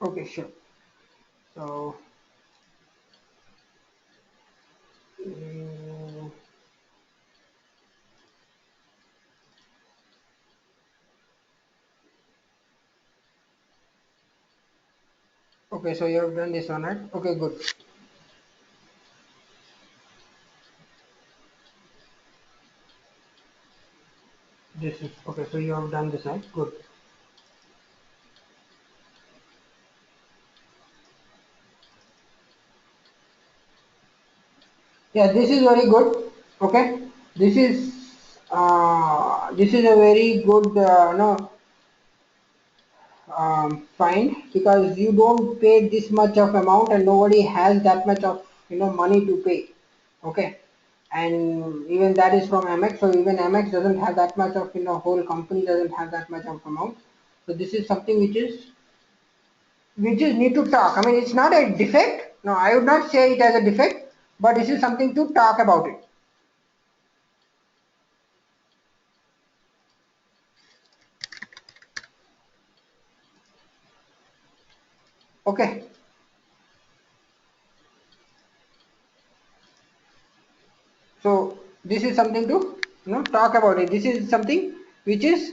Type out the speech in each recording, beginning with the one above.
Okay, sure. So mm, okay, so you have done this one, right? Okay, good. This is okay, so you have done this, right? Good. Yeah, this is very good. Okay, this is a very good no find, because you don't pay this much of amount and nobody has that much of money to pay. Okay, and even that is from Amex. So even Amex doesn't have that much of whole company doesn't have that much of amount. So this is something which is need to talk. I mean, it's not a defect. No, I would not say it as a defect, but this is something to talk about it. Okay. So this is something to talk about it. This is something which is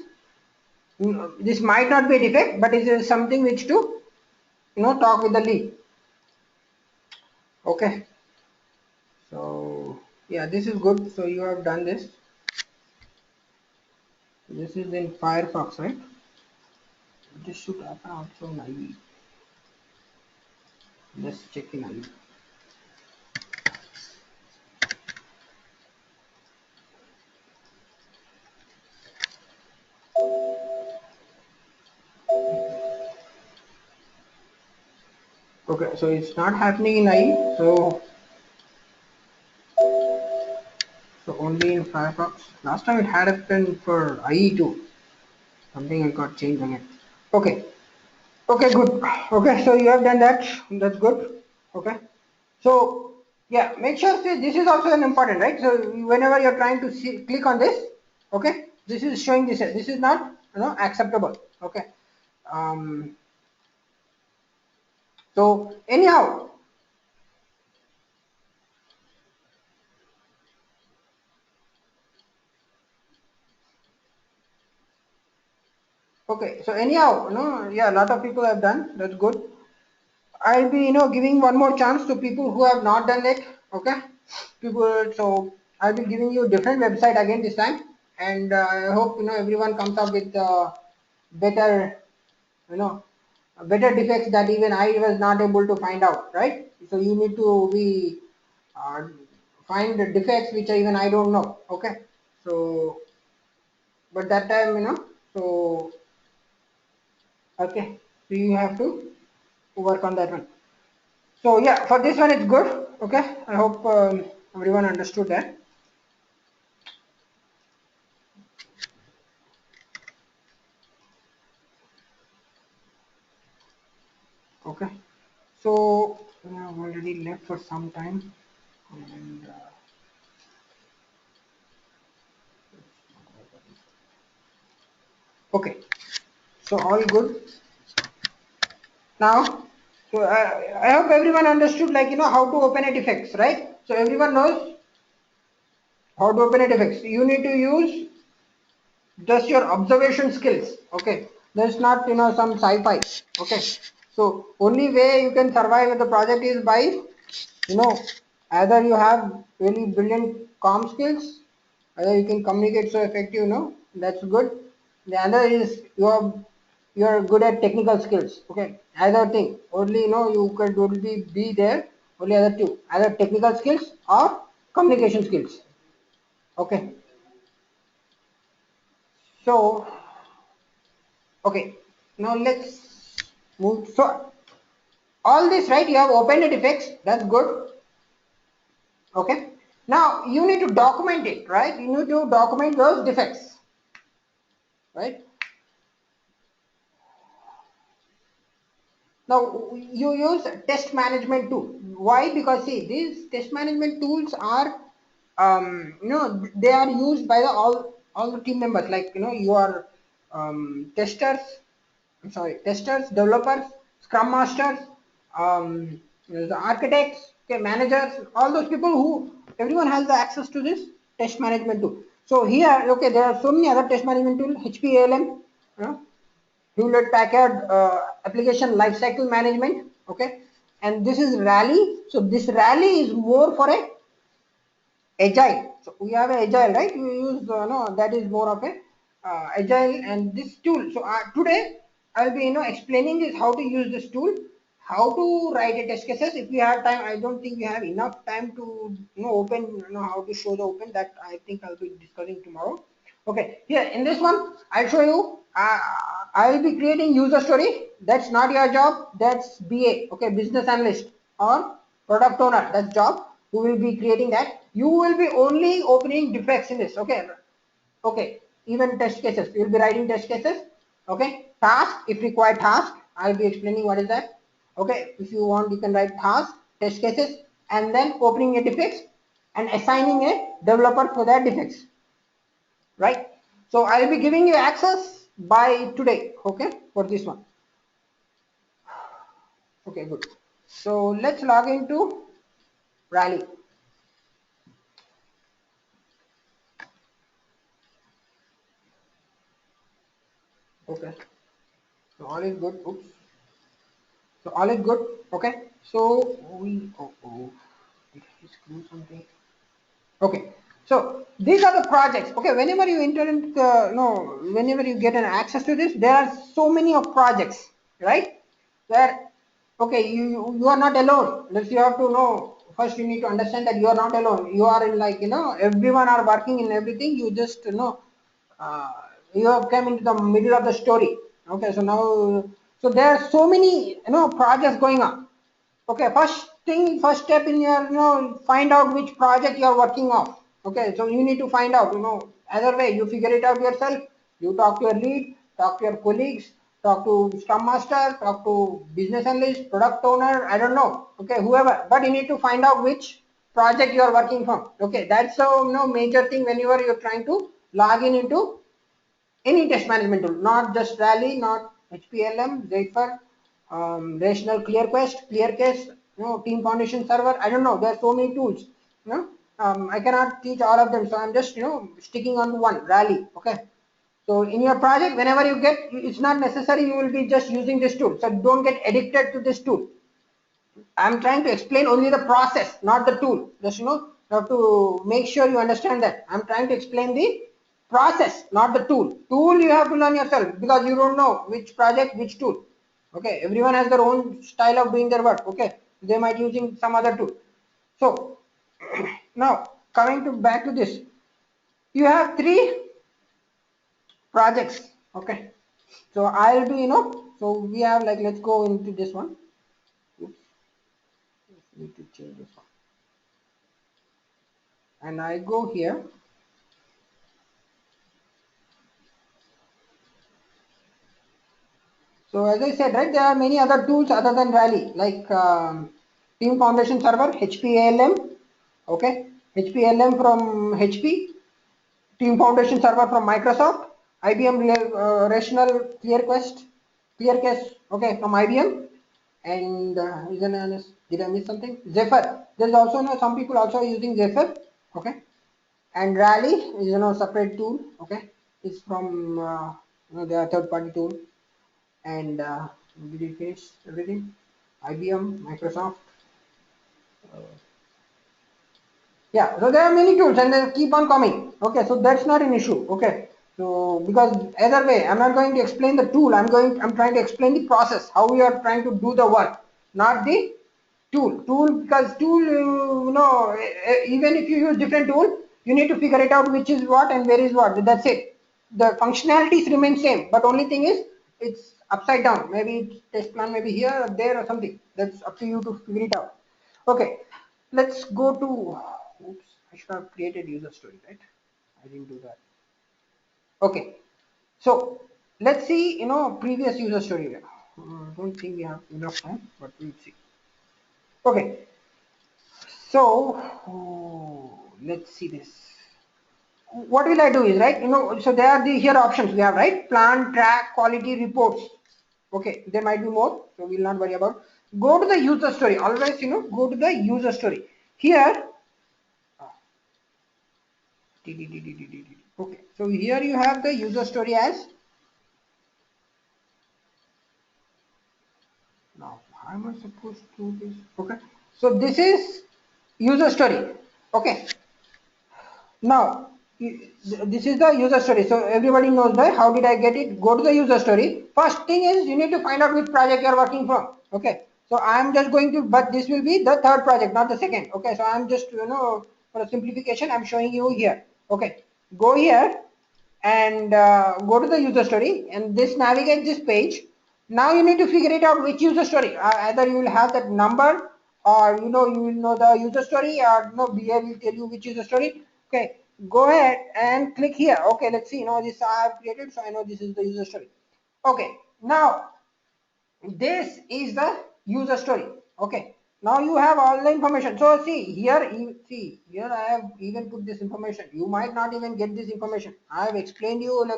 this might not be a defect, but it is something which to talk with the lead. Okay. So yeah, this is good. So you have done this. This is in Firefox, right? This should happen also in IE. Let's check in IE. Okay, so it's not happening in IE. So only in Firefox. Last time it had happened for IE too. Something I got changed again. Okay. Okay, good. Okay, so you have done that. That's good. Okay. So yeah, make sure this is also an important, right? So whenever you're trying to click on this, okay, this is showing this. This is not acceptable. Okay. Um. So anyhow, okay. So anyhow, yeah, a lot of people have done. That's good. I'll be giving one more chance to people who have not done it. Okay, people. So I'll be giving you a different website again this time, and I hope everyone comes up with better you know better defects that even I was not able to find out, right? So you need to be uh, find the defects which even I don't know. Okay, so but that time so okay, so you have to work on that one. So yeah, for this one it's good. Okay, I hope everyone understood that. Okay, so I've already left for some time, and okay, so all good now. So I hope everyone understood, like how to open a defects, right? So everyone knows how to open a defects. You need to use just your observation skills. Okay, that's not some sci-fi. Okay, so only way you can survive with the project is by you know either you have really brilliant comm skills, either you can communicate so effective, that's good. The other is you're good at technical skills. Okay, either thing, only you could only be there, only other two, either technical skills or communication skills. Okay, so okay, now let's move. So all this, right, you have opened a defects, that's good. Okay, now you need to document it, right? You need to document those defects, right? Now you use test management tool. Why? Because see, these test management tools are they are used by the all the team members, like your testers, I'm sorry, testers, developers, Scrum Masters, the architects, okay, managers, all those people who everyone has the access to this test management tool. So here, okay, there are so many other test management tools, HPALM, Hewlett Packard application lifecycle management, okay, and this is Rally. So this Rally is more for a agile. So we have a agile, right? We use no, that is more of a agile and this tool. So today I'll be explaining this how to use this tool, how to write a test cases. If we have time, I don't think we have enough time to open how to show the open. That I think I'll be discussing tomorrow. Okay, here in this one I'll show you. I'll be creating user story. That's not your job. That's BA. Okay, business analyst or product owner. That's job. Who will be creating that? You will be only opening defects in this. Okay, okay. Even test cases. You will be writing test cases. Okay. Task, if required task. I'll be explaining what is that. Okay. If you want, you can write task, test cases, and then opening a defects and assigning a developer for that defects. Right. So I'll be giving you access by today. Okay, for this one. Okay, good. So let's log into Rally. Okay. So all is good. Oops. So all is good. Okay. So we did I screw something? Okay. So these are the projects. Okay. Whenever you enter into no, whenever you get an access to this, there are so many of projects, right? Where okay, you are not alone. Let's you have to know. First, you need to understand that you are not alone. You are in like everyone are working in everything. You just uh, you have come into the middle of the story. Okay, so now so there are so many projects going on. Okay, first step in your find out which project you are working on. Okay, so you need to find out either way you figure it out yourself. You talk to your lead, talk to your colleagues, talk to scrum master, talk to business analyst, product owner, I don't know, okay, whoever, but you need to find out which project you are working from. Okay, that's a major thing whenever you're trying to log in into any test management tool, not just Rally, not HPLM, Zephyr, Rational ClearQuest, ClearCase, Team Foundation Server. I don't know. There are so many tools. I cannot teach all of them, so I'm just sticking on to one, Rally. Okay. So in your project, whenever you get, it's not necessary you will be just using this tool. So don't get addicted to this tool. I'm trying to explain only the process, not the tool. Just you have to make sure you understand that. I'm trying to explain the process, not the tool. Tool you have to learn yourself because you don't know which project, which tool. Okay, everyone has their own style of doing their work. Okay, they might using some other tool. So now coming to back to this, you have three projects. Okay, so I'll be so we have like let's go into this one. Oops, need to change this one. And I go here. So as I said, right, there are many other tools other than Rally, like Team Foundation Server, HPALM, okay, HPALM from HP, Team Foundation Server from Microsoft, IBM Rational ClearCase, okay, from IBM, and did I miss something? Zephyr. There's also some people also using Zephyr, okay, and Rally is separate tool, okay, it's from their third-party tool. And we did finish everything. IBM, Microsoft. Yeah, so there are many tools and they keep on coming. Okay, so that's not an issue. Okay, so because either way, I'm not going to explain the tool. I'm trying to explain the process, how we are trying to do the work, not the tool. Because tool, even if you use different tool, you need to figure it out which is what and where is what. That's it. The functionalities remain same, but only thing is it's upside down. Maybe test plan maybe here or there or something. That's up to you to figure it out. Okay, let's go to. Oops, I should have created user story, right? I didn't do that. Okay, so let's see. Previous user story. Don't think we have enough time, but we'll see. Okay, so let's see this. What will I do is right. So there are the here options we have right. Plan, track, quality, reports. Okay, there might be more, so we'll not worry about. Go to the user story. Always, go to the user story. Here, okay, so here you have the user story as. Now, how am I supposed to do this? Okay, so this is user story. Okay, now this is the user story. So everybody knows that. How did I get it? Go to the user story. First thing is you need to find out which project you are working from. Okay, so I am just going to, but this will be the third project, not the second. Okay, so I am just for a simplification, I am showing you here. Okay, go here and go to the user story and this navigate this page. Now you need to figure it out which user story. Either you will have that number, or you will know the user story, or BA will tell you which user story. Okay, go ahead and click here. Okay, let's see. This I have created, so I know this is the user story. Okay, now this is the user story. Okay, now you have all the information. So see here I have even put this information. You might not even get this information. I have explained you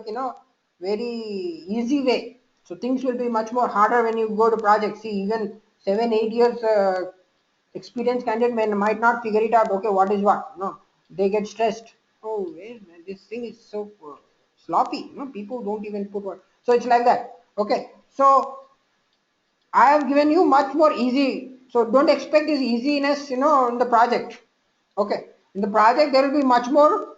very easy way. So things will be much more harder when you go to project. See, even 7-8 years experienced candidate might not figure it out. Okay, what is what? No, they get stressed. Oh, this thing is so sloppy. People don't even put what. So it's like that. Okay, so I have given you much more easy. So don't expect this easiness, in the project. Okay. In the project, there will be much more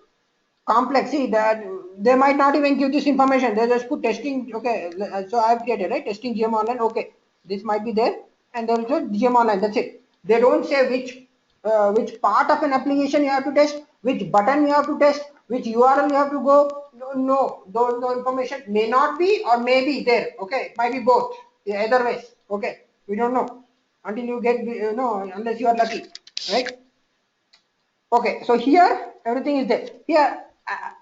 complex. See that they might not even give this information. They just put testing. Okay. So I have created, right? Testing GM online. Okay. This might be there. And they will show GM online. That's it. They don't say which part of an application you have to test, which button you have to test, which URL you have to go. No, those no information may not be or may be there. Okay. It might be both. Either ways. Okay. We don't know until you get, unless you are lucky, right? Okay, so here everything is there. Here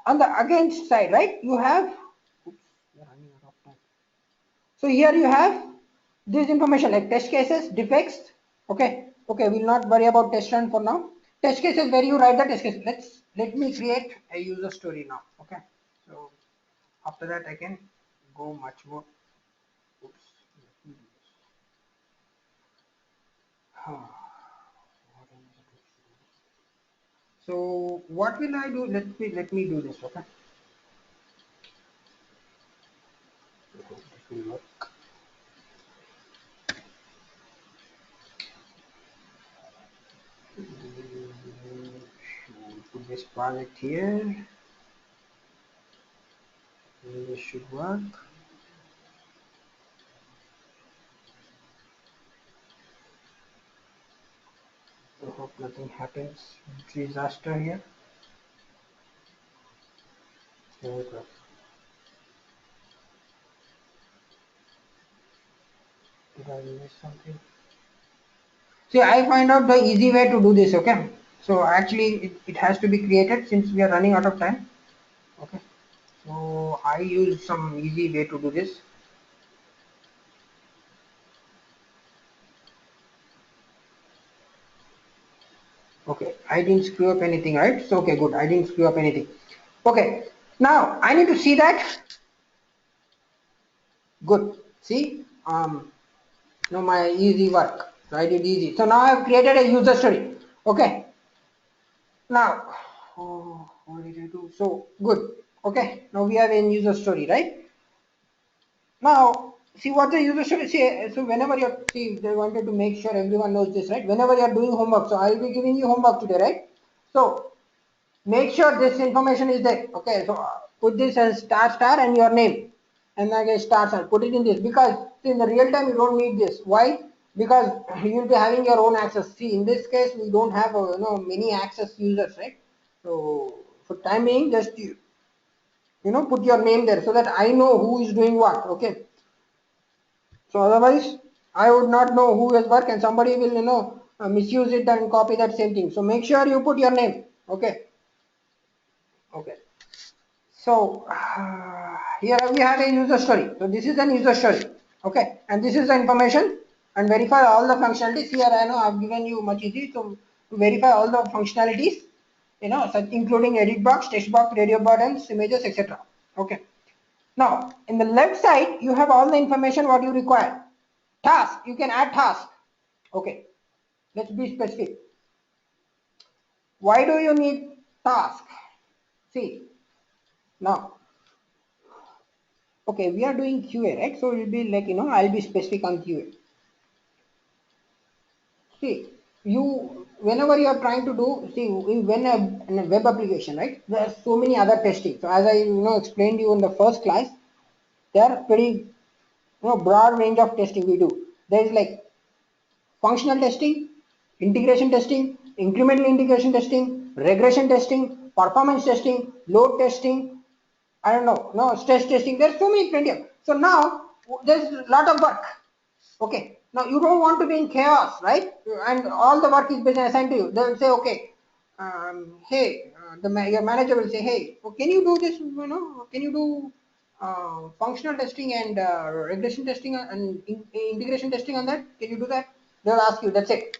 on the against side, right? You have. Oops, we are running out of time. So here you have this information like test cases, defects. Okay, okay. We'll not worry about test run for now. Test cases where you write the test case. Let me create a user story now. Okay, so after that I can go much more. Oops. Huh. So what will I do? Let me do this. Okay. This will work. Put this project here. This should work. I hope nothing happens. Disaster here. There it goes. Did I miss something? See, I find out the easy way to do this. Okay. So actually, it has to be created since we are running out of time. Okay. So I use some easy way to do this. Okay, I didn't screw up anything, right? So okay, good. I didn't screw up anything. Okay, now I need to see that. Good. See, my easy work. So I did easy. So now I have created a user story. Okay. Now, what did I do? So good. Okay. Now we have a user story, right? Now, see what the user story say. So whenever you're, see, they wanted to make sure everyone knows this, right? Whenever you're doing homework, so I'll be giving you homework today, right? So make sure this information is there. Okay, so put this as star star and your name, and again star star. Put it in this because see, in the real time you don't need this. Why? Because you will be having your own access. See, in this case we don't have many access users, right? So for time being, just put your name there so that I know who is doing what. Okay. So otherwise, I would not know who has work, and somebody will misuse it and copy that same thing. So make sure you put your name. Okay. Okay. So here we have a user story. So this is an user story. Okay, and this is the information and verify all the functionalities. Here I know I've given you much easy to verify all the functionalities, such including edit box, text box, radio buttons, images, etc. Okay. Now in the left side you have all the information what you require. Task, you can add task. Okay, let's be specific. Why do you need task? See, now, okay, we are doing QA, right? So it will be like, I'll be specific on QA. See, whenever you are trying to do, see, in a web application, right? There are so many other testing. So as I, explained you in the first class, there are pretty, broad range of testing we do. There is like functional testing, integration testing, incremental integration testing, regression testing, performance testing, load testing, I don't know, no, stress testing. There's so many plenty of. So now there's a lot of work. Okay. Now you don't want to be in chaos, right? And all the work is being assigned to you. They will say, okay, hey, your manager will say, hey, can you do this? Can you do functional testing and regression testing and integration testing on that? Can you do that? They'll ask you. That's it.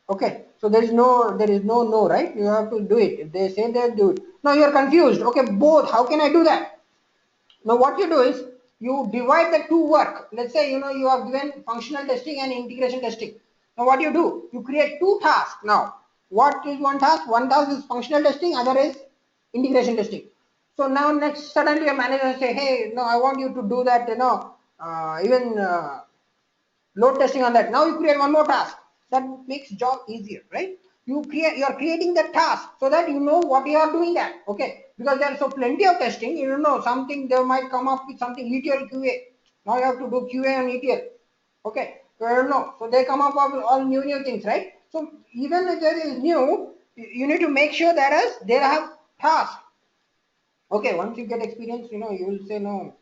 Okay, so there is no, right? You have to do it. If they say that, do it. Now you are confused. Okay, both. How can I do that? Now what you do is you divide the two work. Let's say you have given functional testing and integration testing. Now what you do? You create two tasks. Now what is one task? One task is functional testing. Other is integration testing. So now next suddenly your manager say, hey, no, I want you to do that. Even load testing on that. Now you create one more task. That makes job easier, right? You are creating the task so that you know what you are doing that. Okay, because there are so plenty of testing. You don't know something, they might come up with something ETL QA. Now you have to do QA and ETL. Okay, so I don't know. So they come up with all new things, right? So even if there is new, you need to make sure that is they have task. Okay, once you get experience, you will say no,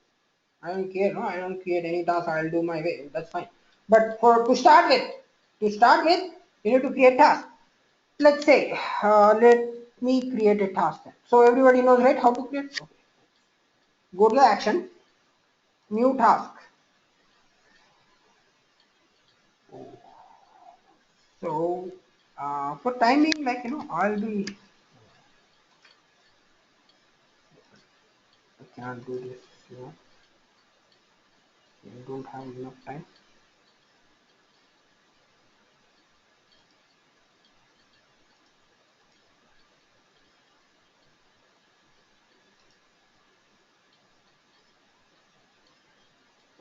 I don't care, no, I don't create any task, I'll do my way, that's fine. But to start with, you need to create task. Let's say, let me create a task. So everybody knows, right, how to create? Okay. Go to the action, new task. So for timing, like, I can't do this, I don't have enough time.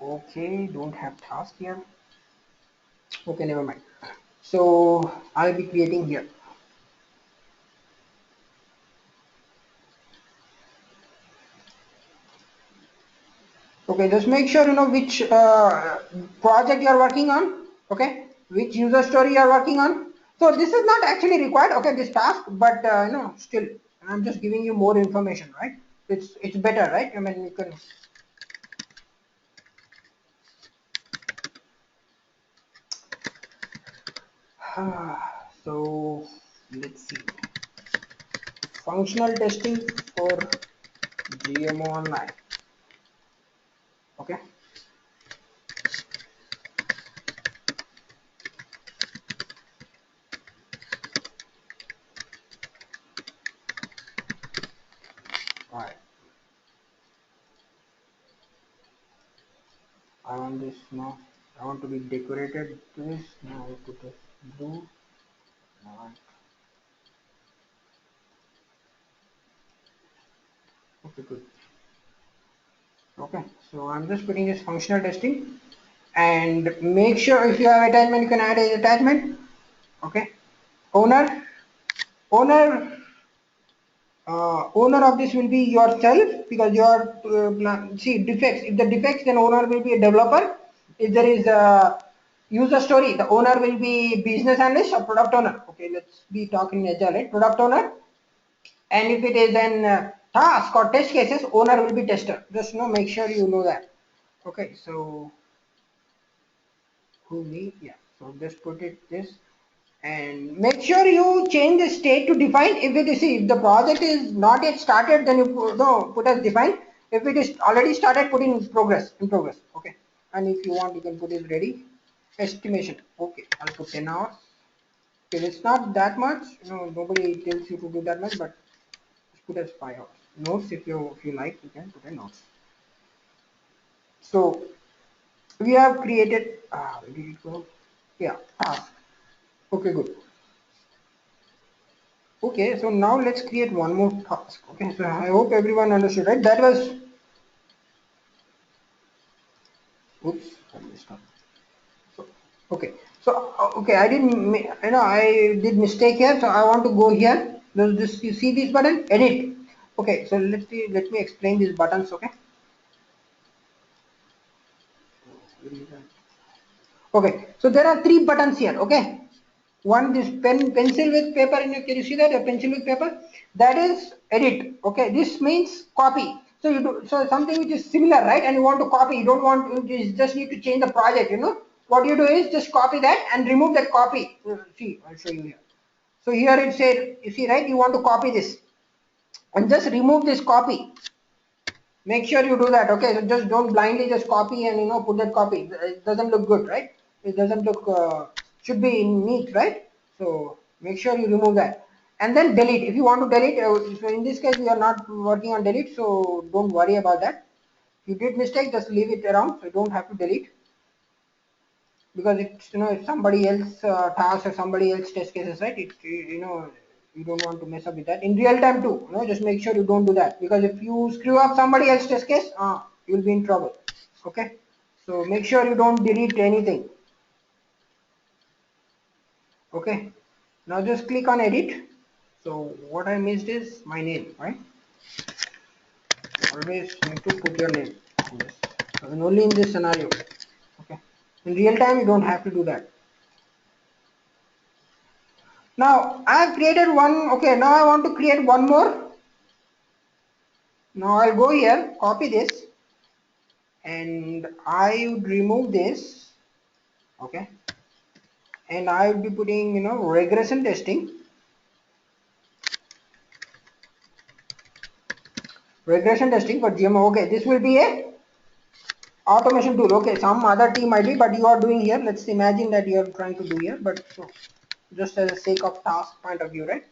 Okay, don't have task here. Okay, never mind. So I'll be creating here. Okay, just make sure you know which project you are working on. Okay, which user story you are working on. So this is not actually required. Okay, this task, but still, I'm just giving you more information, right? It's better, right? I mean, you can. So let's see. Functional testing for GMO Online. Okay. All right. I want this now. I want to be decorated. This now I put this blue. Now okay, good. Okay, so I'm just putting this functional testing and make sure if you have attachment, you can add an attachment. Okay, owner, owner, owner of this will be yourself because you are see defects. If the defects, then owner will be a developer. If there is a user story, the owner will be business analyst or product owner. Okay, let's be talking agile, right? Product owner. And if it is an task or test cases, owner will be tester. Just make sure you know that. Okay, so who me? Yeah. So just put it this and make sure you change the state to define. If it is, see, if the project is not yet started, then you put as defined. If it is already started, put in progress. Okay. And if you want, you can put it ready. Estimation. Okay, I'll put 10 hours. Okay, it's not that much. Nobody tells you to do that much, but put as 5 hours. Notes, if you like, you can put a notes. So we have created, where did it go? Yeah, task. Okay, good. Okay, so now let's create one more task. Okay, so I hope everyone understood, right? That was, oops, I messed up. So, okay, so okay, I didn't, I did mistake here. So I want to go here. This, you see this button, edit. Okay, so let me explain these buttons. Okay. Okay, so there are three buttons here. Okay, one this pencil with paper, and can you see that a pencil with paper? That is edit. Okay, this means copy. So you do so something which is similar, right? And you want to copy. You don't want you just need to change the project. What you do is just copy that and remove that copy. See, I'll show you here. So here it said, you see, right? You want to copy this and just remove this copy. Make sure you do that. Okay, so just don't blindly just copy and put that copy. It doesn't look good, right? It doesn't look should be neat, right? So make sure you remove that and then delete. If you want to delete, so in this case we are not working on delete, so don't worry about that. If you did mistake, just leave it around, so you don't have to delete, because it's it's somebody else task or somebody else test cases, right? You don't want to mess up with that in real time too. Just make sure you don't do that, because if you screw up somebody else test case, you'll be in trouble. Okay, so make sure you don't delete anything. Okay, now just click on edit. So what I missed is my name, right? Always need to put your name, yes. And only in this scenario. Okay, in real time you don't have to do that. Now I have created one. Okay, now I want to create one more. Now I'll go here, copy this, and I would remove this. Okay, and I would be putting regression testing. Regression testing for GMO. Okay, this will be a automation tool. Okay, some other team ID, but you are doing here. Let's imagine that you are trying to do here, but so just as a sake of task point of view, right?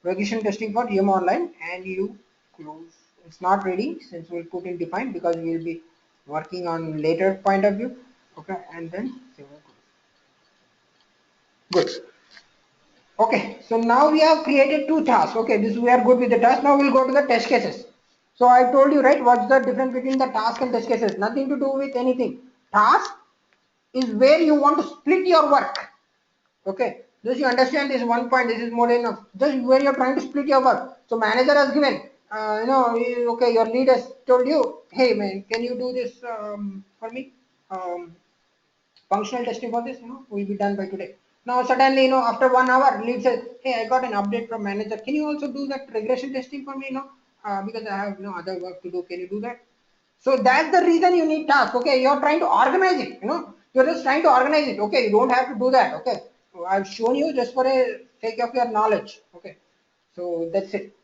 Regression testing for GMO online, and you close. It's not ready since we'll put in define, because we'll be working on later point of view. Okay, and then good. Okay, so now we have created two tasks. Okay, this we are good with the task. Now we'll go to the test cases. So I told you, right, what's the difference between the task and test cases? Nothing to do with anything. Task is where you want to split your work. Okay, just you understand this one point. This is more enough. Just where you're trying to split your work. So manager has given, okay, your lead has told you, hey man, can you do this for me? Functional testing for this, will be done by today. Now suddenly, after 1 hour, lead says, hey, I got an update from manager. Can you also do that regression testing for me? Because I have no other work to do. Can you do that? So that's the reason you need task. Okay, you're trying to organize it. You're just trying to organize it. Okay, you don't have to do that. Okay, so I've shown you just for a sake of your knowledge. Okay, so that's it.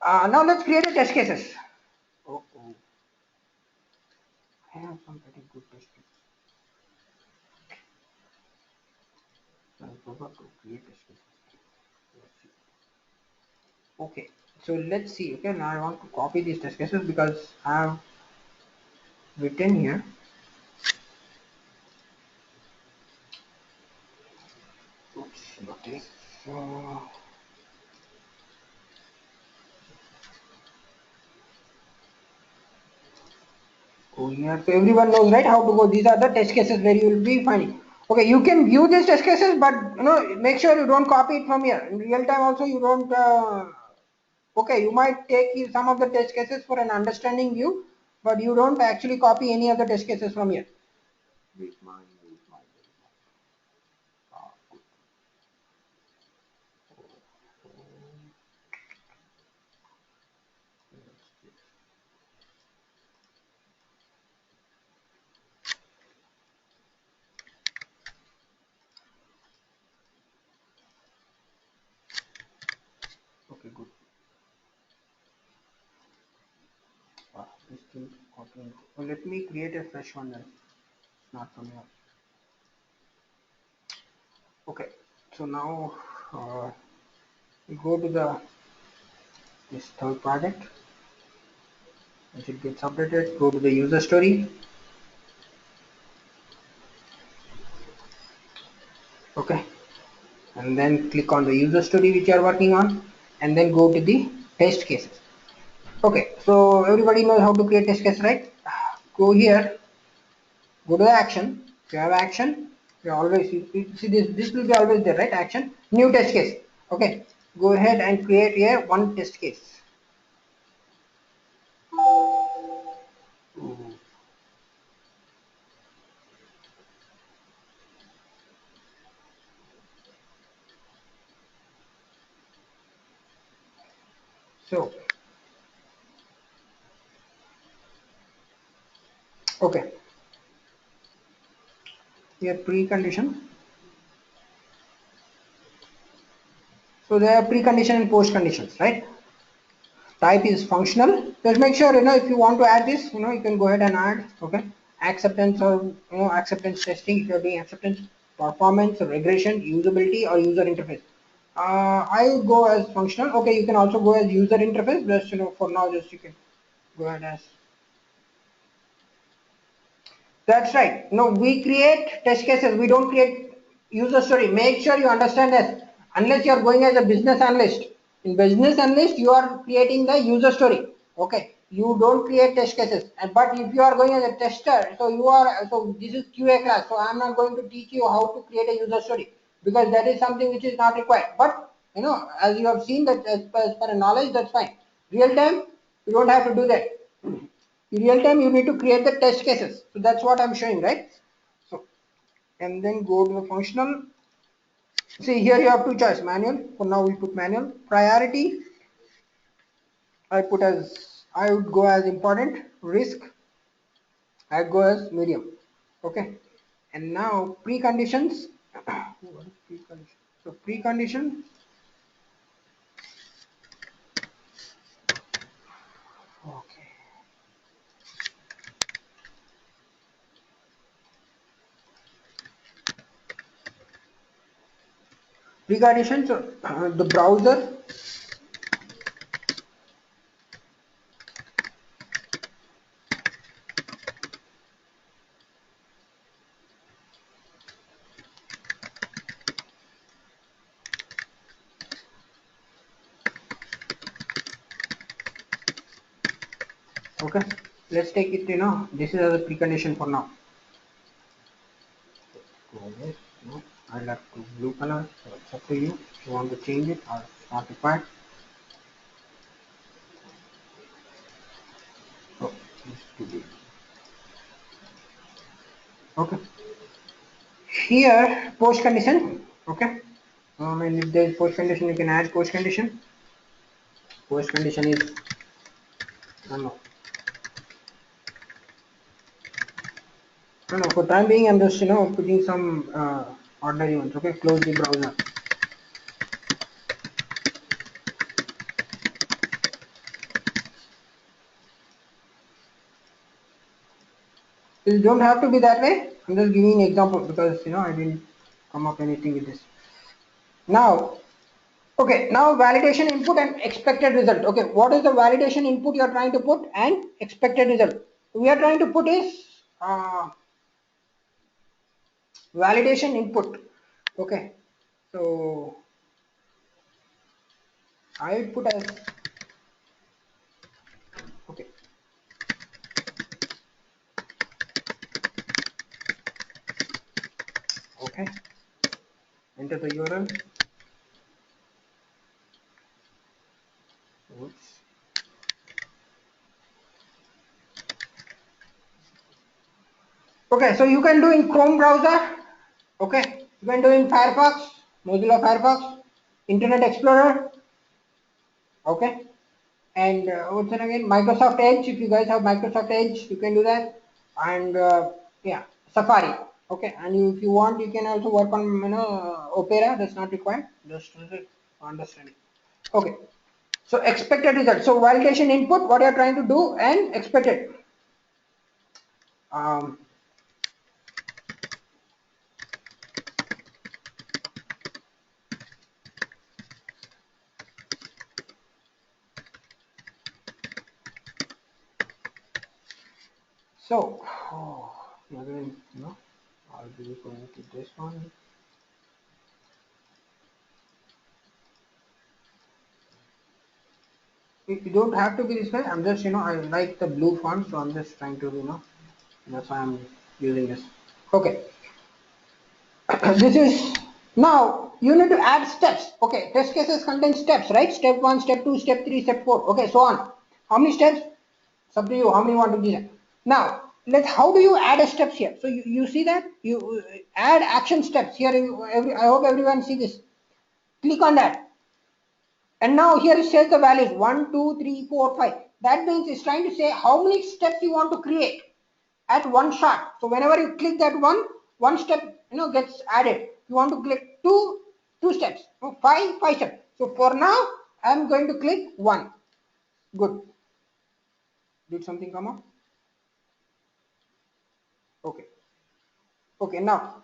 Now let's create a test cases. Oh, I have some pretty good test cases. I forgot to create test cases. Okay, so let's see. Okay, now I want to copy these test cases because I have written here. Oops, not this. Go here. So everyone knows, right, how to go. These are the test cases where you will be finding. Okay, you can view these test cases, but make sure you don't copy it from here. In real time, also you don't. Okay, you might take some of the test cases for an understanding view, but you don't actually copy any of the test cases from here. Okay, good. This thing, okay. Well, let me create a fresh one then. Not from here. Okay, so now we go to the this third project. As it gets updated, go to the user story. Okay, and then click on the user story which you are working on, and then go to the test cases. Okay, so everybody knows how to create test case, right? Go here, go to the action. If you have action, you always you see this will be always there, right? Action, new test case. Okay, go ahead and create here one test case. So okay, here precondition. So there are precondition and post conditions, right? Type is functional. Just make sure, if you want to add this, you can go ahead and add. Okay, acceptance or acceptance testing, if you're doing acceptance, performance, regression, usability, or user interface. I would go as functional. Okay, you can also go as user interface. Just for now, just you can go ahead as. That's right. No, we create test cases. We don't create user story. Make sure you understand this. Unless you are going as a business analyst. In business analyst, you are creating the user story. Okay. You don't create test cases. But if you are going as a tester, so this is QA class. So I'm not going to teach you how to create a user story because that is something which is not required. But as you have seen that as per knowledge, that's fine. Real time, you don't have to do that. In real time you need to create the test cases, so that's what I'm showing, right? So and then go to the functional. See, here you have two choice, manual. For now we put manual. Priority I would go as important. Risk I go as medium. Okay, and now preconditions. What is precondition? So precondition. Okay, preconditions. The browser. Okay, let's take it. This is as a precondition for now. Yes, no, I like to blue color, so it's up to you if you want to change it or it's not required. So this to be okay. Here post condition. Okay. And if there is post condition, you can add post condition. Post condition is no. For time being, I'm just putting some ordinary ones. Okay, close the browser. It don't have to be that way. I'm just giving an example because I didn't come up anything with this. Now, okay, now validation input and expected result. Okay, what is the validation input you are trying to put and expected result? We are trying to put is validation input. Okay, so I would put as okay. Okay, enter the URL. Oops. Okay, so you can do in Chrome browser. Okay, you can do in Firefox, Mozilla Firefox, Internet Explorer. Okay, and what's it again? Microsoft Edge. If you guys have Microsoft Edge, you can do that. And yeah, Safari. Okay, and if you want, you can also work on Opera. That's not required. Just understanding. Okay, so expected result. So validation input, what you are trying to do, and expected. Um, so again, I'll be going to this one. You don't have to be this way. I'm just, I like the blue font, so I'm just trying to, that's why I'm using this. Okay. This is, now you need to add steps. Okay, test cases contain steps, right? Step 1, step 2, step 3, step 4. Okay, so on. How many steps? It's up to you. How many you want to design? Now, how do you add a steps here? So you see that? You add action steps here. I hope everyone see this. Click on that. And now here it says the values 1, 2, 3, 4, 5. That means it's trying to say how many steps you want to create at one shot. So whenever you click that one step gets added. You want to click two steps. No, five steps. So for now I'm going to click one. Good. Did something come up? Okay. Okay, now.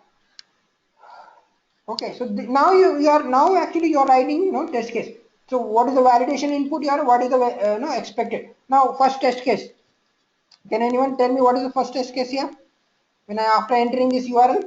Okay, so now you are now actually you're writing test case. So what is the validation input here? What is the expected? Now first test case. Can anyone tell me what is the first test case here? When after entering this URL?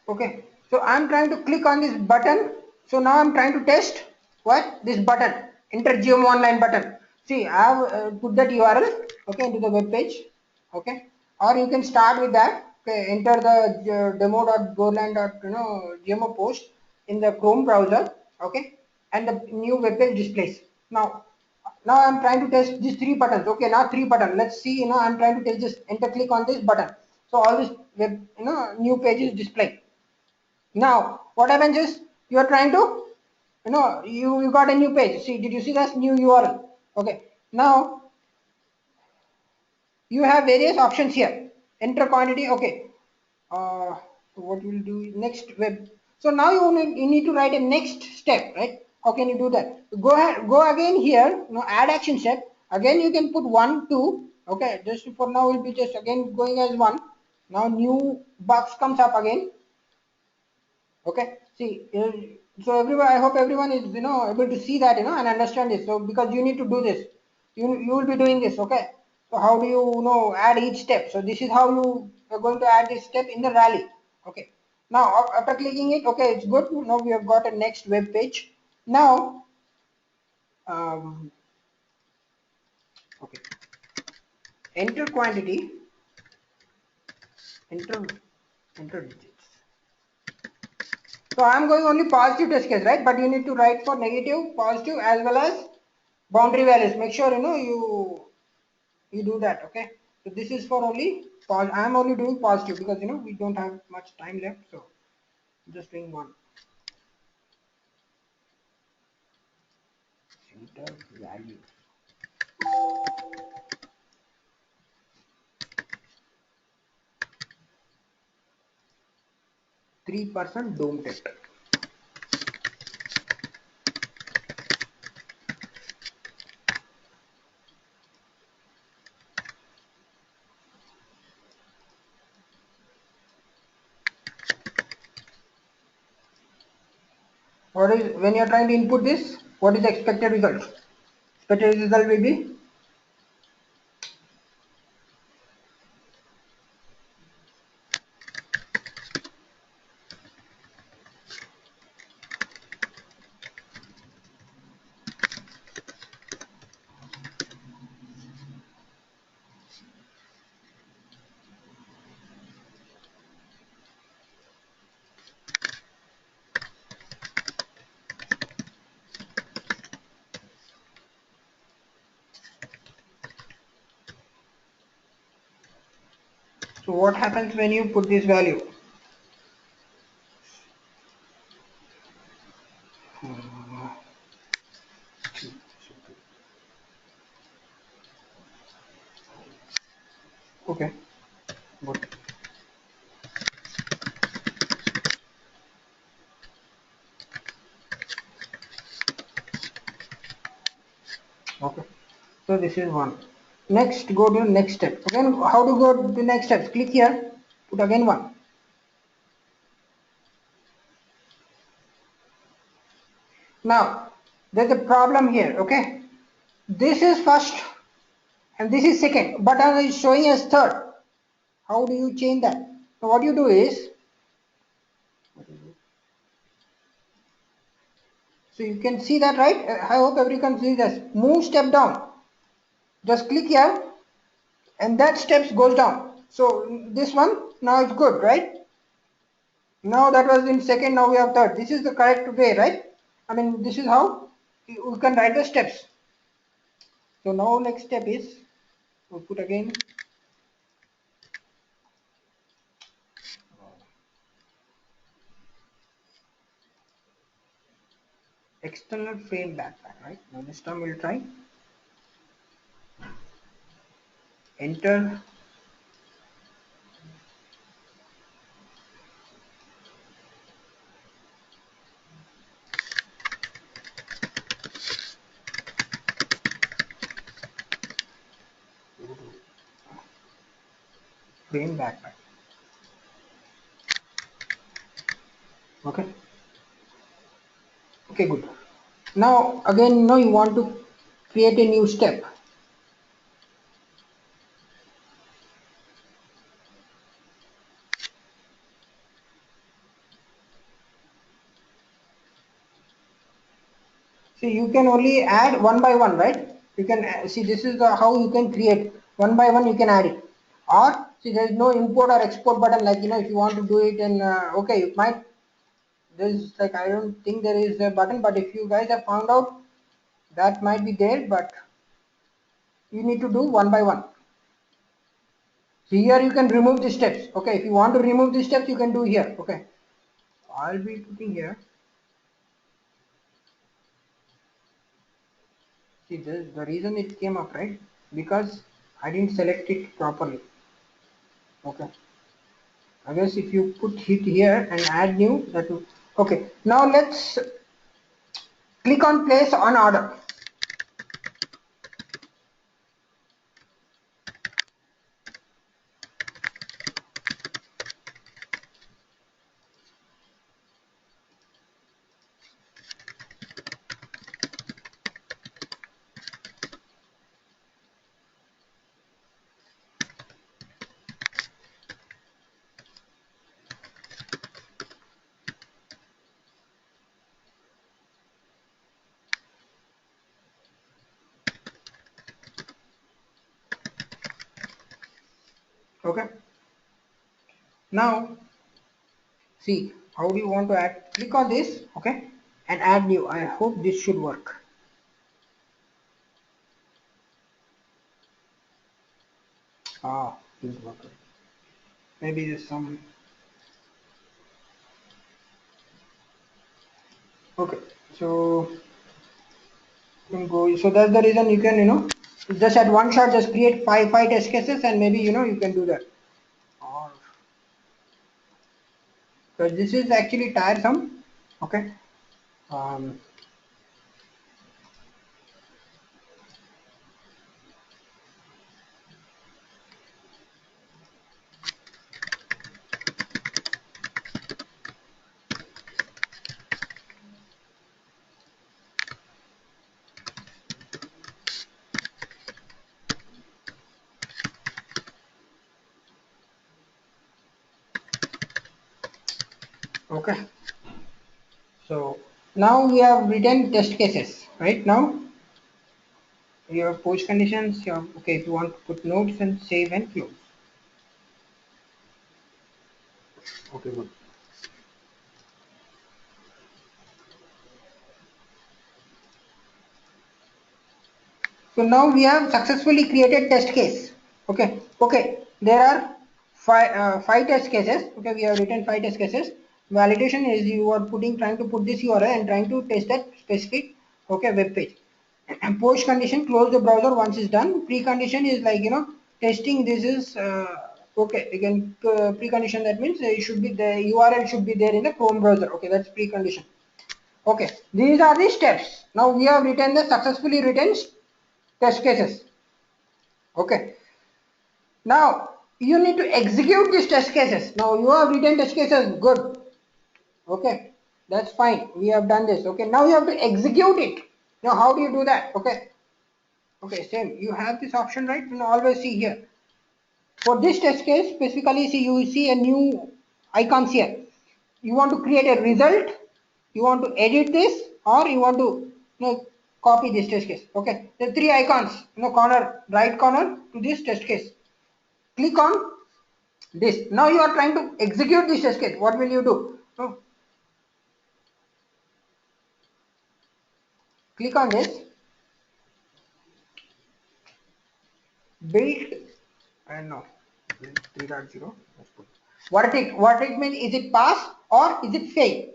Okay, so I'm trying to click on this button. So now I'm trying to test what this button, enter GMO online button. See, I have put that URL okay into the web page. Okay, or you can start with that. Okay, enter the demo.golang.gmo post in the Chrome browser. Okay, and the new web page displays. Now I'm trying to test these three buttons. Okay, now three buttons. Let's see. I'm trying to test this. Enter click on this button. So all this web new pages display. Now what happens is you are trying to you got a new page. See, did you see that new URL? Okay, now you have various options here. Enter quantity. Okay, so what we'll do next web. So now you need to write a next step, right? How can you do that? Go ahead, go again here. Add action step. Again you can put 1, 2. Okay, just for now we'll be just again going as 1. Now new box comes up again. Okay, see, so everyone, I hope everyone is able to see that and understand this. So because you need to do this, you will be doing this. Okay, so how do you add each step? So this is how you are going to add this step in the rally. Okay, now after clicking it, okay, it's good. Now we have got a next web page. Now, okay, enter quantity, enter digits. So I'm going only positive test case, right? But you need to write for negative, positive, as well as boundary values. Make sure you do that. Okay. So this is for only I am only doing positive because we don't have much time left. So I'm just doing one. Enter value. 3% don't it. What is when you are trying to input this? What is the expected result? Expected result will be So what happens when you put this value? Okay, good. Okay, so this is one. Next, go to next step. Again, how to go to the next steps? Click here, put again one. Now, there's a problem here, okay? This is first and this is second, but is showing as third. How do you change that? So what you do is, so you can see that, right? I hope everyone sees this. Move step down. Just click here and that steps goes down. So this one now it's good, right? Now that was in second, now we have third. This is the correct way, right? I mean, this is how we can write the steps. So now next step is, we'll put again external frame backpack, right? Now this time we'll try enter frame backpack. Okay. Okay, good. Now again, you want to create a new step. So you can only add one by one, right? You can see this is the how you can create one by one. You can add it, or see there is no import or export button. Like if you want to do it in okay, you might. There's like I don't think there is a button, but if you guys have found out, that might be there. But you need to do one by one. So here you can remove the steps. Okay, if you want to remove the steps, you can do here. Okay, I'll be putting here. See, the reason it came up, right? Because I didn't select it properly. Okay. I guess if you put it here and add new, that will. Okay. Now let's click on place on order. Okay. Now see how do you want to add? Click on this. Okay, and add new. I hope this should work. Ah, didn't work. Maybe there's some. Okay. So you can go. So that's the reason you can just at one shot just create five test cases and maybe you can do that. Or because this is actually tiresome. Okay. Um, okay. So now we have written test cases, right? Now your post conditions, okay, if you want to put notes and save and close. Okay, good. So now we have successfully created test case. Okay, okay. There are five test cases. Okay, we have written 5 test cases. Validation is you are trying to put this URL and trying to test that specific, okay, web page. Post condition, close the browser once it's done. Precondition is like, testing this is, okay, again, precondition, that means it should be, the URL should be there in the Chrome browser. Okay, that's precondition. Okay, these are the steps. Now we have written the successfully written test cases. Okay, now you need to execute these test cases. Now you have written test cases, good. Okay, that's fine, we have done this. Okay, now you have to execute it. Now how do you do that? Okay, same, you have this option, right? Always see here, for this test case specifically, see, you see a new icons here. You want to create a result, you want to edit this, or you want to, copy this test case. Okay, the 3 icons, corner, right corner to this test case. Click on this. Now you are trying to execute this test case. What will you do? Click on this, build, and no, build 3.0. Let's put verdict means, is it pass or is it fail?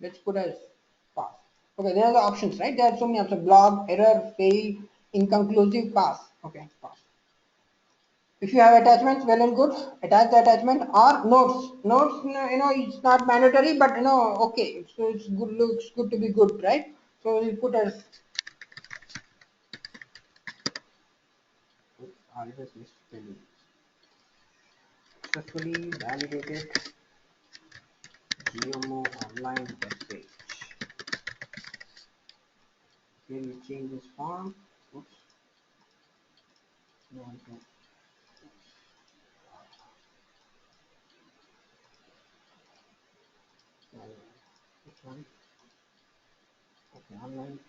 Let's put as pass. Okay, there are the options, right? There are so many options: block, error, fail, inconclusive, pass. Okay, pass. If you have attachments, well and good, attach the attachment, or notes. Notes, it's not mandatory, but okay, so it's good, looks good to be good, right? So we'll put as, always misspelling, successfully validated GMO online message. Here we change this font. Oops. No, this one. Okay, online.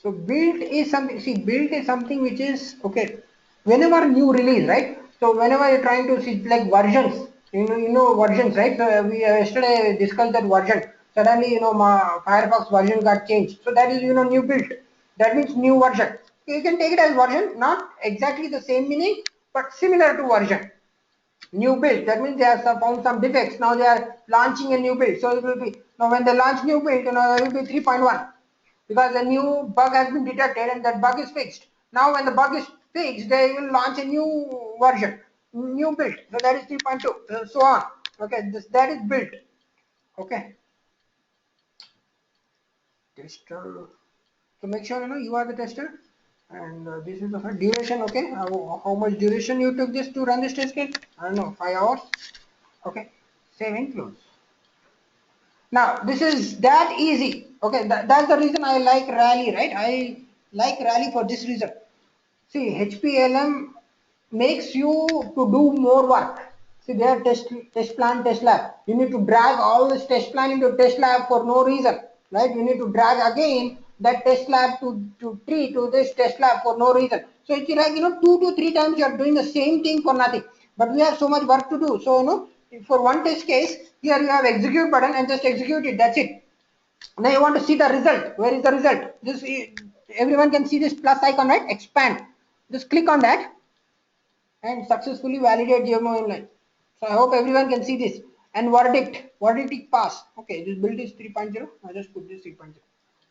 So build is something, see, build is something which is, okay, whenever new release, right? So whenever you're trying to see like versions, versions, right? So we yesterday discussed that version. Suddenly, my Firefox version got changed. So that is, new build. That means new version. So you can take it as version, not exactly the same meaning, but similar to version. New build, that means they have found some defects. Now they are launching a new build. So it will be, now when they launch new build, it will be 3.1. Because a new bug has been detected and that bug is fixed. Now when the bug is fixed, they will launch a new version, new build. So that is 3.2, so on. Okay, that is built. Okay, tester. So make sure you are the tester, and this is the duration. Okay, how much duration you took this to run this test case? I don't know, 5 hours. Okay, save and close. Now this is that easy. Okay, that's the reason I like Rally, right? I like Rally for this reason. See, HPLM makes you to do more work. See, there test plan, test lab. You need to drag all this test plan into test lab for no reason, right? You need to drag again that test lab to tree to this test lab for no reason. So it's like 2 to 3 times you are doing the same thing for nothing. But we have so much work to do. So for one test case, here you have execute button and just execute it. That's it. Now you want to see the result. Where is the result? This, everyone can see this plus icon, right? Expand. Just click on that and successfully validate GMO inline. So I hope everyone can see this. And verdict pass. Okay, this build is 3.0. I just put this 3.0.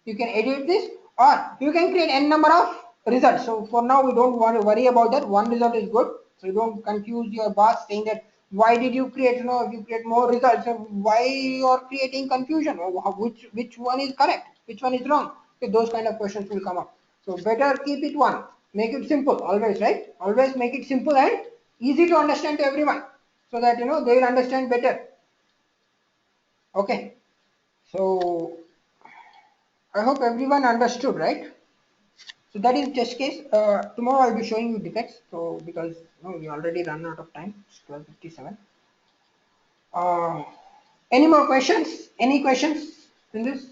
You can edit this, or you can create n number of results. So for now we don't want to worry about that. One result is good. So you don't confuse your boss saying that why did you create, if you create more results, why you are creating confusion, or which one is correct, which one is wrong. Okay, those kind of questions will come up. So better keep it one. Make it simple always, right? Always make it simple and easy to understand to everyone, so that they will understand better. Okay. So I hope everyone understood, right? So that is test case. Tomorrow I'll be showing you defects. So because we already run out of time. It's 12:57. Uh, any more questions? Any questions in this?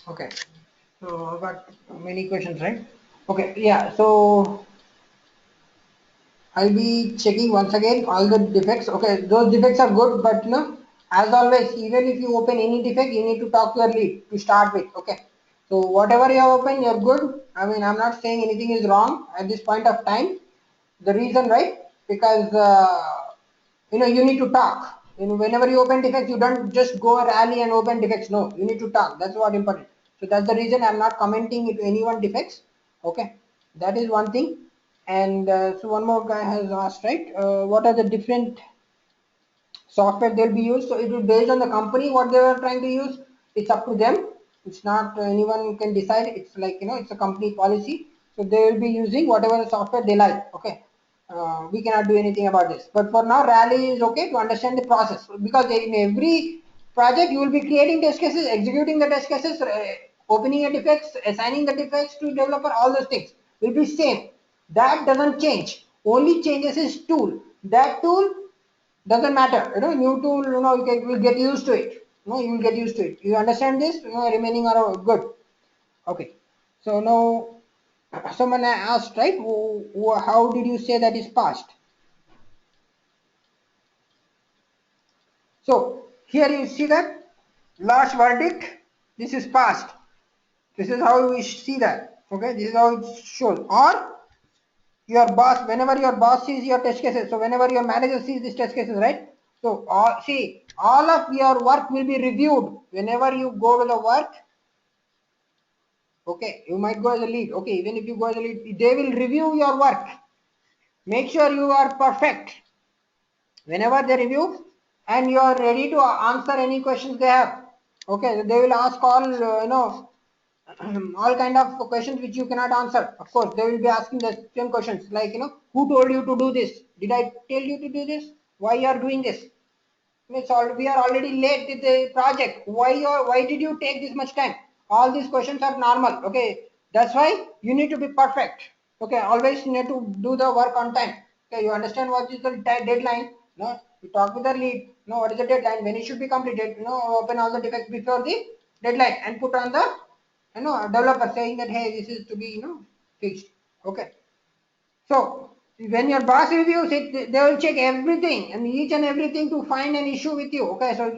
Okay, so I've got many questions, right? Okay, yeah, so I'll be checking once again all the defects. Okay, those defects are good, but as always, even if you open any defect, you need to talk to your lead to start with. Okay, so whatever you open, you're good. I mean, I'm not saying anything is wrong at this point of time. The reason, right? Because you need to talk. Whenever you open defects, you don't just go rally and open defects. No, you need to talk. That's what important. So that's the reason I'm not commenting it anyone defects. Okay, that is one thing. And so one more guy has asked, right? What are the different software they'll be used? So it will based on the company what they are trying to use. It's up to them. It's not anyone can decide. It's like it's a company policy. So they will be using whatever the software they like. Okay, we cannot do anything about this. But for now, Rally is okay to understand the process because in every project you will be creating test cases, executing the test cases, opening the defects, assigning the defects to developer. All those things will be same. That doesn't change. Only changes is tool. That tool doesn't matter, new tool, you will get used to it. You will get used to it. You understand this, remaining are good. Okay, so now someone asked, right, how did you say that is passed? So here you see that last verdict, this is passed. This is how we see that. Okay, this is how it shows. Or your boss, whenever your boss sees your test cases, so whenever your manager sees these test cases, right, so see, all of your work will be reviewed whenever you go to the work. Okay, you might go as a lead. Okay, even if you go as a lead, they will review your work, make sure you are perfect whenever they review, and you are ready to answer any questions they have. Okay, they will ask all all kind of questions which you cannot answer. Of course, they will be asking the same questions like, who told you to do this? Did I tell you to do this? Why you are doing this? We are already late with the project. Why did you take this much time? All these questions are normal. Okay, that's why you need to be perfect. Okay, always you need to do the work on time. Okay, you understand what is the deadline? No, you talk with the lead. No, what is the deadline? When it should be completed? Open all the defects before the deadline and put on the developer saying that hey, this is to be fixed. Okay, so when your boss reviews it, they will check everything and each and everything to find an issue with you. Okay, so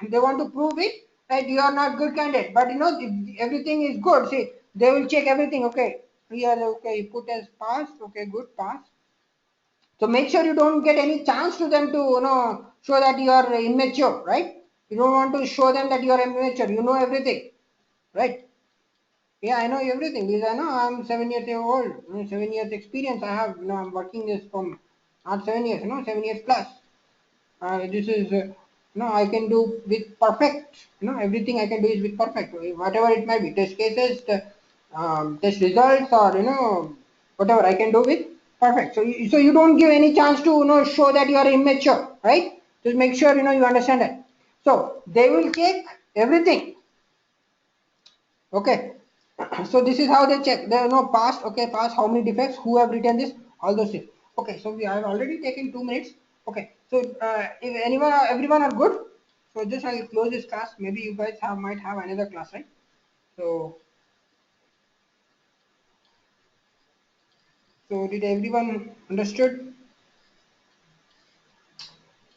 they want to prove it that you are not good candidate, but everything is good. See, they will check everything. Okay, here, okay, put as pass. Okay, good, pass. So make sure you don't get any chance to them to show that you are immature, right? You don't want to show them that you are immature. You know everything, right? Yeah, I know everything because I know I'm 7 years old. 7 years experience I have. I'm working this from not 7 years, 7 years plus. This is, I can do with perfect. Everything I can do is with perfect. Whatever it might be, test cases, test results, or whatever I can do with perfect. So you don't give any chance to show that you are immature, right? Just make sure you understand that. So they will check everything. Okay, so this is how they check. There are no past. Okay, past, how many defects, who have written this, all those things. Okay, so we have already taken 2 minutes. Okay, so if everyone are good, so just I'll close this class. Maybe you guys might have another class, right? So did everyone understood?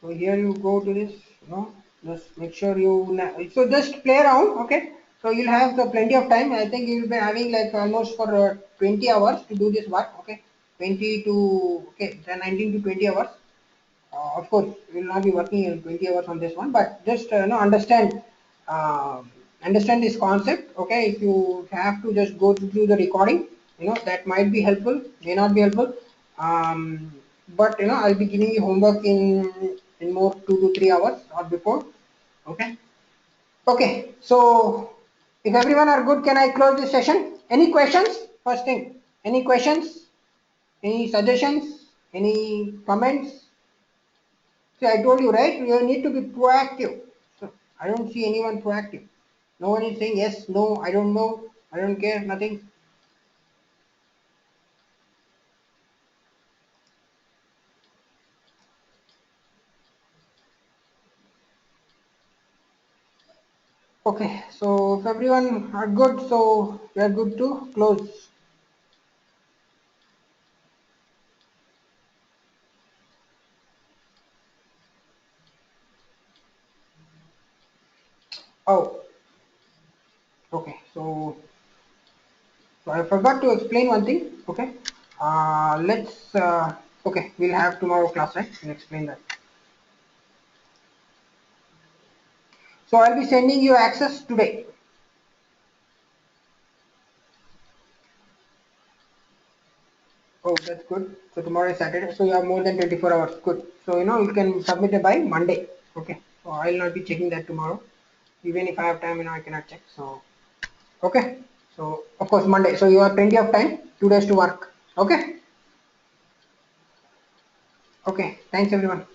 So here you go to this, just make sure so just play around, okay? So you'll have the plenty of time. I think you'll be having like almost for 20 hours to do this work, okay? 20 to, okay, then 19 to 20 hours. Of course, we will not be working in 20 hours on this one, but just uh, understand this concept. Okay, if you have to just go through the recording, that might be helpful, may not be helpful. But I'll be giving you homework in more 2 to 3 hours or before. Okay. Okay. So if everyone are good, can I close this session? Any questions? First thing, any questions? Any suggestions? Any comments? See, I told you, right? You need to be proactive. So I don't see anyone proactive. No one is saying yes, no, I don't know, I don't care, nothing. Okay, so if everyone are good, so we are good to close. Oh, okay. So I forgot to explain one thing. Okay, let's. Okay, we'll have tomorrow class, right? We'll explain that. So I'll be sending you access today. Oh, that's good. So tomorrow is Saturday, so you have more than 24 hours. Good. So you can submit it by Monday. Okay. So I'll not be checking that tomorrow. Even if I have time, I cannot check. So okay. So of course Monday. So you have plenty of time. 2 days to work. Okay. Okay. Thanks everyone.